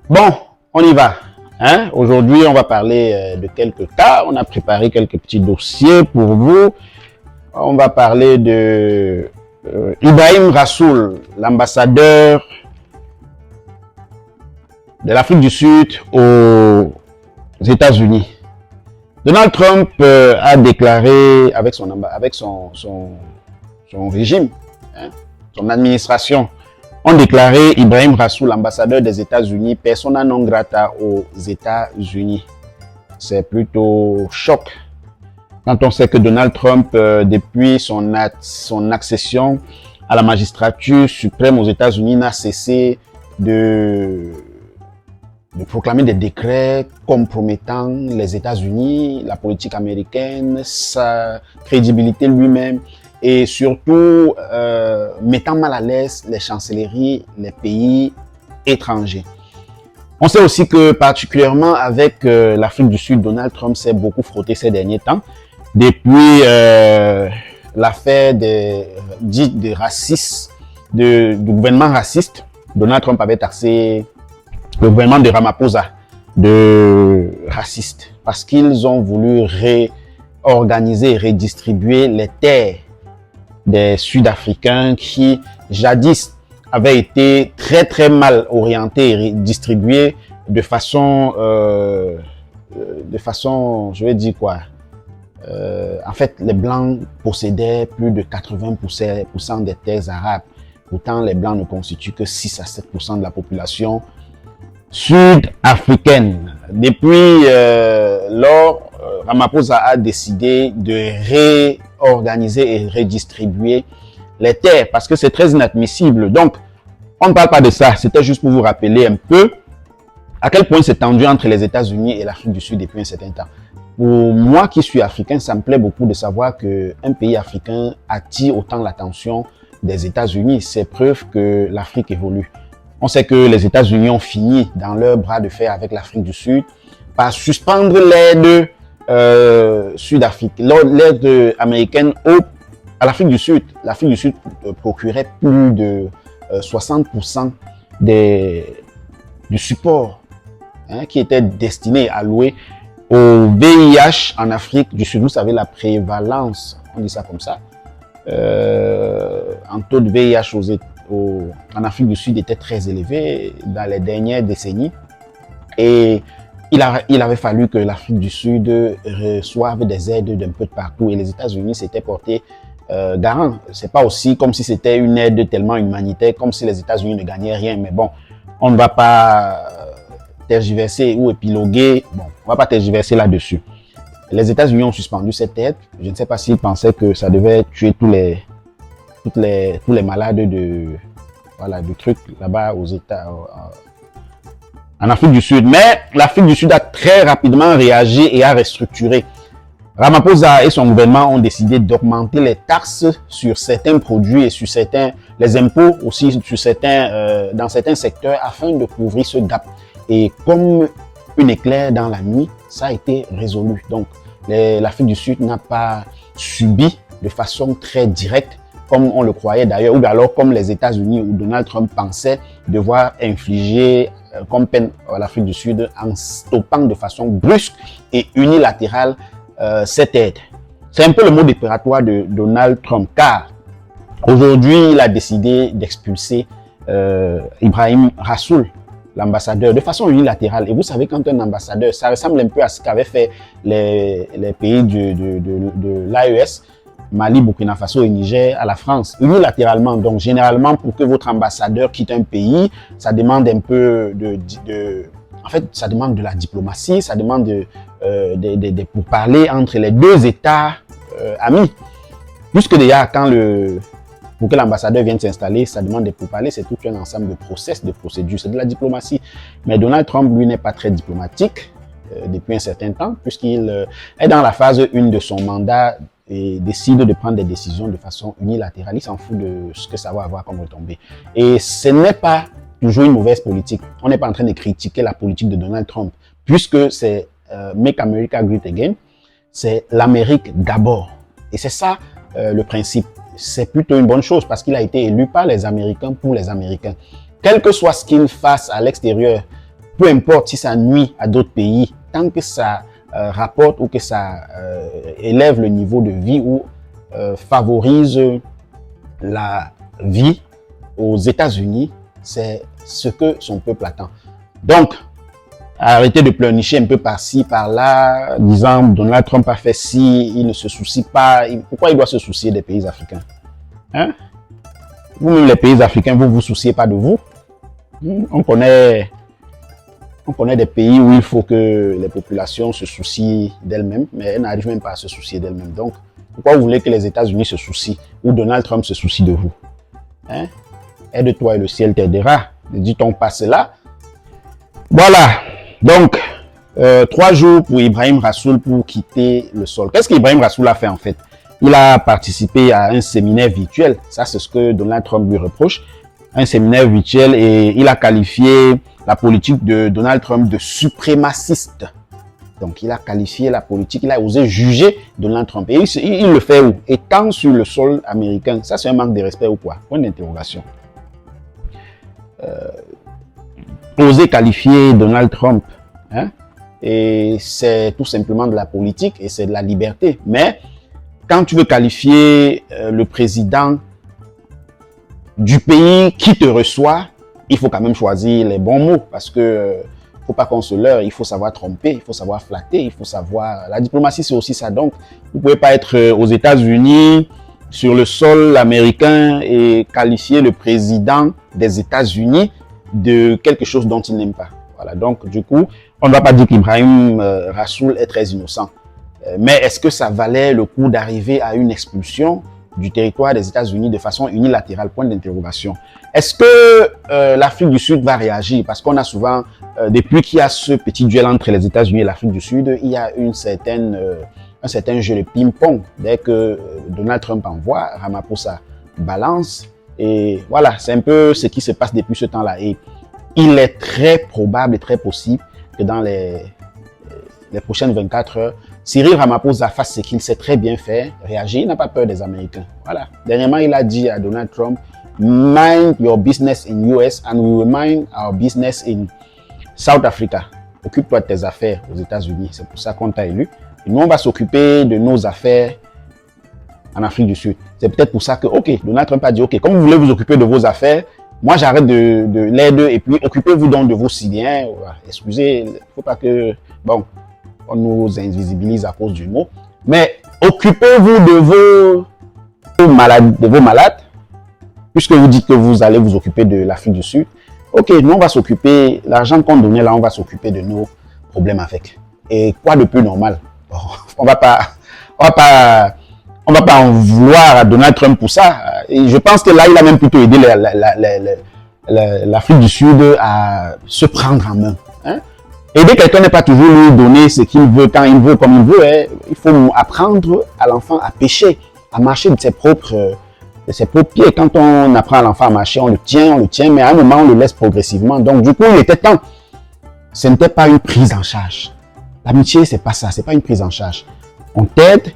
Bon, on y va. Hein? Aujourd'hui, on va parler de quelques cas. On a préparé quelques petits dossiers pour vous. On va parler de Ibrahim Rassoul, l'ambassadeur de l'Afrique du Sud aux États-Unis. Donald Trump a déclaré avec son régime, hein, son administration, ont déclaré Ibrahim Rassoul, l'ambassadeur des États-Unis, persona non grata aux États-Unis. C'est plutôt choc quand on sait que Donald Trump, depuis son accession à la magistrature suprême aux États-Unis, n'a cessé de proclamer des décrets compromettant les États-Unis, la politique américaine, sa crédibilité lui-même, et surtout mettant mal à l'aise les chancelleries, les pays étrangers. On sait aussi que particulièrement avec l'Afrique du Sud, Donald Trump s'est beaucoup frotté ces derniers temps. Depuis l'affaire du gouvernement raciste, Donald Trump avait taxé le gouvernement de Ramaphosa de raciste parce qu'ils ont voulu réorganiser et redistribuer les terres des Sud-Africains qui jadis avaient été très mal orientés et distribués de façon, je vais dire quoi, en fait, les Blancs possédaient plus de 80% des terres arabes. Pourtant, les Blancs ne constituent que 6 à 7% de la population sud-africaine. Depuis lors, Ramaphosa a décidé de réorganiser et redistribuer les terres parce que c'est très inadmissible. Donc, on ne parle pas de ça. C'était juste pour vous rappeler un peu à quel point c'est tendu entre les États-Unis et l'Afrique du Sud depuis un certain temps. Pour moi qui suis africain, ça me plaît beaucoup de savoir qu'un pays africain attire autant l'attention des États-Unis. C'est preuve que l'Afrique évolue. On sait que les États-Unis ont fini dans leur bras de fer avec l'Afrique du Sud par suspendre l'aide l'aide américaine à l'Afrique du Sud. L'Afrique du Sud procurait plus de 60% du support qui était destiné à allouer au VIH en Afrique du Sud. Vous savez, la prévalence, on dit ça comme ça, en taux de VIH en Afrique du Sud était très élevé dans les dernières décennies. Et il avait fallu que l'Afrique du Sud reçoive des aides d'un peu de partout. Et les États-Unis s'étaient portés garants. C'est pas aussi comme si c'était une aide tellement humanitaire, comme si les États-Unis ne gagnaient rien. Mais bon, on ne va pas tergiverser ou épiloguer. Bon, on va pas tergiverser là-dessus. Les États-Unis ont suspendu cette aide. Je ne sais pas s'ils pensaient que ça devait tuer tous les malades du truc là-bas aux États, en Afrique du Sud. Mais l'Afrique du Sud a très rapidement réagi et a restructuré. Ramaphosa et son gouvernement ont décidé d'augmenter les taxes sur certains produits et sur les impôts aussi sur dans certains secteurs afin de couvrir ce gap. Et comme une éclair dans la nuit, ça a été résolu. Donc, l'Afrique du Sud n'a pas subi de façon très directe comme on le croyait d'ailleurs, ou alors comme les États-Unis ou Donald Trump pensait devoir infliger comme peine à l'Afrique du Sud en stoppant de façon brusque et unilatérale cette aide. C'est un peu le mode opératoire de Donald Trump, car aujourd'hui, il a décidé d'expulser Ibrahim Rassoul, l'ambassadeur, de façon unilatérale. Et vous savez, quand un ambassadeur, ça ressemble un peu à ce qu'avaient fait les pays de l'AES, Mali, Burkina Faso et Niger à la France, unilatéralement. Donc, généralement, pour que votre ambassadeur quitte un pays, ça demande un peu en fait, ça demande de la diplomatie, ça demande de pourparlers entre les deux États amis. Puisque déjà, pour que l'ambassadeur vienne s'installer, ça demande des pourparlers, c'est tout un ensemble de process, de procédures, c'est de la diplomatie. Mais Donald Trump, lui, n'est pas très diplomatique depuis un certain temps, puisqu'il est dans la phase 1 de son mandat et décide de prendre des décisions de façon unilatérale. Il s'en fout de ce que ça va avoir comme retombée. Et ce n'est pas toujours une mauvaise politique. On n'est pas en train de critiquer la politique de Donald Trump, puisque c'est Make America Great Again, c'est l'Amérique d'abord. Et c'est ça le principe. C'est plutôt une bonne chose parce qu'il a été élu par les Américains pour les Américains. Quel que soit ce qu'il fasse à l'extérieur peu importe si ça nuit à d'autres pays, tant que ça rapporte ou que ça élève le niveau de vie ou favorise la vie aux États-Unis, c'est ce que son peuple attend. Donc, arrêtez de pleurnicher un peu par-ci, par-là, disant Donald Trump a fait ci, il ne se soucie pas. Pourquoi il doit se soucier des pays africains? Hein? Vous-même, les pays africains, vous ne vous souciez pas de vous. On connaît des pays où il faut que les populations se soucient d'elles-mêmes, mais elles n'arrivent même pas à se soucier d'elles-mêmes. Donc, pourquoi vous voulez que les États-Unis se soucient ou Donald Trump se soucie de vous? Hein? Aide-toi et le ciel t'aidera. Ne dit-on pas cela? Voilà. Donc, 3 jours pour Ibrahim Rassoul pour quitter le sol. Qu'est-ce qu'Ibrahim Rassoul a fait en fait? Il a participé à un séminaire virtuel. Ça, c'est ce que Donald Trump lui reproche. Un séminaire virtuel et il a qualifié la politique de Donald Trump de suprémaciste. Donc, il a qualifié la politique, il a osé juger Donald Trump. Et il le fait où? Étant sur le sol américain. Ça, c'est un manque de respect ou quoi? Point d'interrogation. Oser qualifier Donald Trump, hein? Et c'est tout simplement de la politique et c'est de la liberté. Mais quand tu veux qualifier le président du pays qui te reçoit, il faut quand même choisir les bons mots parce que faut pas qu'on se leurre, il faut savoir tromper, il faut savoir flatter, il faut savoir... La diplomatie, c'est aussi ça. Donc, vous pouvez pas être aux États-Unis, sur le sol américain et qualifier le président des États-Unis de quelque chose dont il n'aime pas. Voilà. Donc, du coup, on ne va pas dire qu'Ibrahim Rassoul est très innocent. Mais est-ce que ça valait le coup d'arriver à une expulsion du territoire des États-Unis de façon unilatérale? Point d'interrogation. Est-ce que l'Afrique du Sud va réagir? Parce qu'on a souvent, depuis qu'il y a ce petit duel entre les États-Unis et l'Afrique du Sud, il y a un certain jeu de ping-pong. Dès que Donald Trump envoie, Ramaphosa balance. Et voilà, c'est un peu ce qui se passe depuis ce temps-là. Et il est très probable et très possible que dans les prochaines 24 heures, Cyril Ramaphosa fasse ce qu'il sait très bien faire, réagir. Il n'a pas peur des Américains. Voilà. Dernièrement, il a dit à Donald Trump, mind your business in US and we will mind our business in South Africa. Occupe-toi de tes affaires aux États-Unis. C'est pour ça qu'on t'a élu. Et nous, on va s'occuper de nos affaires en Afrique du Sud. C'est peut-être pour ça que, ok, Donald Trump a dit, ok, comme vous voulez vous occuper de vos affaires, moi j'arrête de l'aide et puis occupez-vous donc de vos Syriens. Excusez, il ne faut pas que, bon, on nous invisibilise à cause du mot. Mais occupez-vous de vos malades, puisque vous dites que vous allez vous occuper de l'Afrique du Sud. Ok, nous on va s'occuper, l'argent qu'on donnait là, on va s'occuper de nos problèmes avec. Et quoi de plus normal? Bon, on va pas en vouloir à Donald Trump pour ça. Et je pense que là, il a même plutôt aidé l'Afrique du Sud à se prendre en main. Hein? Aider quelqu'un n'est pas toujours lui donner ce qu'il veut, quand il veut, comme il veut. Hein. Il faut apprendre à l'enfant à pêcher, à marcher de ses propres pieds. Quand on apprend à l'enfant à marcher, on le tient, mais à un moment, on le laisse progressivement. Donc, du coup, il était temps. Ce n'était pas une prise en charge. L'amitié, c'est pas ça, c'est pas une prise en charge. On t'aide,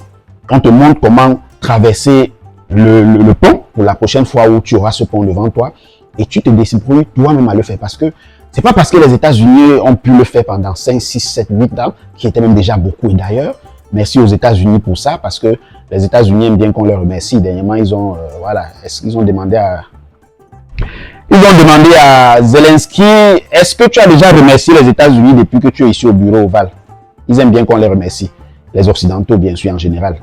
on te montre comment traverser le pont pour la prochaine fois où tu auras ce pont devant toi et tu te débrouilles toi-même à le faire parce que c'est pas parce que les États-Unis ont pu le faire pendant 5, 6, 7, 8 ans, qui était même déjà beaucoup et d'ailleurs, merci aux États-Unis pour ça parce que les États-Unis aiment bien qu'on leur remercie. Dernièrement, ils ont demandé à Zelensky, est-ce que tu as déjà remercié les États-Unis depuis que tu es ici au bureau Oval? Ils aiment bien qu'on les remercie. Les Occidentaux, bien sûr, en général.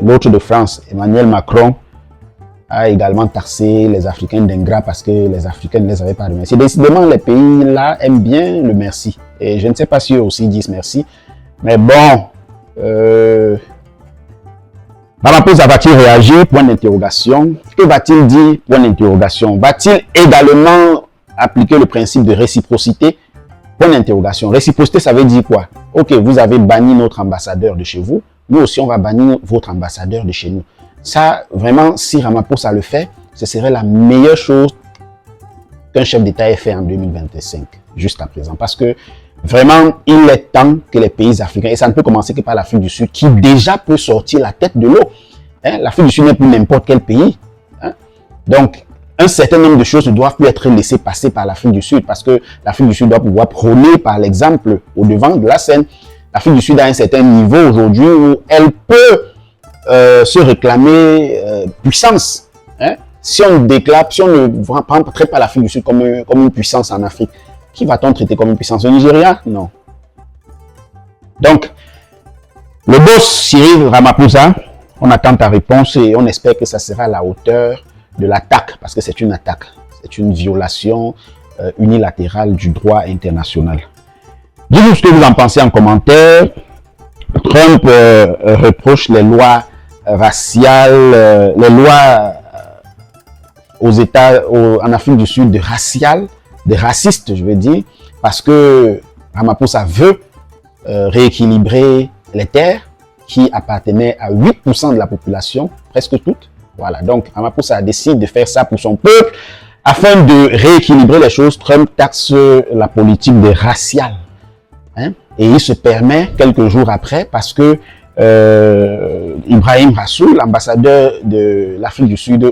L'autre de France, Emmanuel Macron, a également taxé les Africains d'ingrats parce que les Africains ne les avaient pas remerciés. Décidément, les pays-là aiment bien le merci. Et je ne sais pas si eux aussi disent merci. Mais bon, Ramaphosa va-t-il réagir? Point d'interrogation. Que va-t-il dire? Point d'interrogation. Va-t-il également appliquer le principe de réciprocité? Point d'interrogation. Réciprocité, ça veut dire quoi? Ok, vous avez banni notre ambassadeur de chez vous. Nous aussi, on va bannir votre ambassadeur de chez nous. Ça, vraiment, si Ramaphosa le fait, ce serait la meilleure chose qu'un chef d'État ait fait en 2025, jusqu'à présent. Parce que vraiment, il est temps que les pays africains, et ça ne peut commencer que par l'Afrique du Sud, qui déjà peut sortir la tête de l'eau. Hein? L'Afrique du Sud n'est plus n'importe quel pays. Hein? Donc, un certain nombre de choses ne doivent plus être laissées passer par l'Afrique du Sud parce que l'Afrique du Sud doit pouvoir prôner par l'exemple au devant de la scène. L'Afrique du Sud a un certain niveau aujourd'hui où elle peut se réclamer puissance. Hein? Si on déclare, si on ne traite pas l'Afrique du Sud comme une puissance en Afrique, qui va-t-on traiter comme une puissance? Le Nigeria? Non. Donc, le boss Cyril Ramaphosa, on attend ta réponse et on espère que ça sera à la hauteur de l'attaque, parce que c'est une attaque, c'est une violation unilatérale du droit international. Dites-nous ce que vous en pensez en commentaire. Trump reproche les lois raciales, les lois en Afrique du Sud de racistes, je veux dire, parce que Ramaphosa veut rééquilibrer les terres qui appartenaient à 8% de la population, presque toutes. Voilà, donc Ramaphosa décide de faire ça pour son peuple. Afin de rééquilibrer les choses, Trump taxe la politique des raciales. Hein? Et il se permet, quelques jours après, parce que Ibrahim Rassoul, l'ambassadeur de l'Afrique du Sud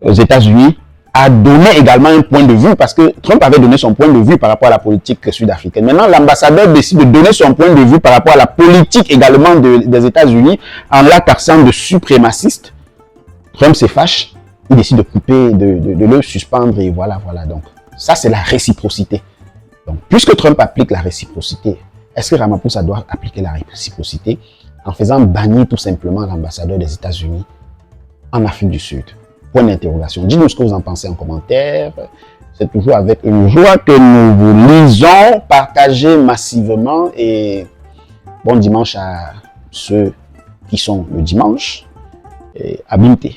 aux États-Unis, a donné également un point de vue, parce que Trump avait donné son point de vue par rapport à la politique sud-africaine. Maintenant, l'ambassadeur décide de donner son point de vue par rapport à la politique également des États-Unis, en la taxant de suprémaciste. Trump se fâche, il décide de couper, de le suspendre, et voilà. Donc, ça, c'est la réciprocité. Donc, puisque Trump applique la réciprocité, est-ce que Ramaphosa doit appliquer la réciprocité en faisant bannir tout simplement l'ambassadeur des États-Unis en Afrique du Sud? Point d'interrogation. Dites-nous ce que vous en pensez en commentaire. C'est toujours avec une joie que nous vous lisons. Partagez massivement et bon dimanche à ceux qui sont le dimanche. Et à bientôt.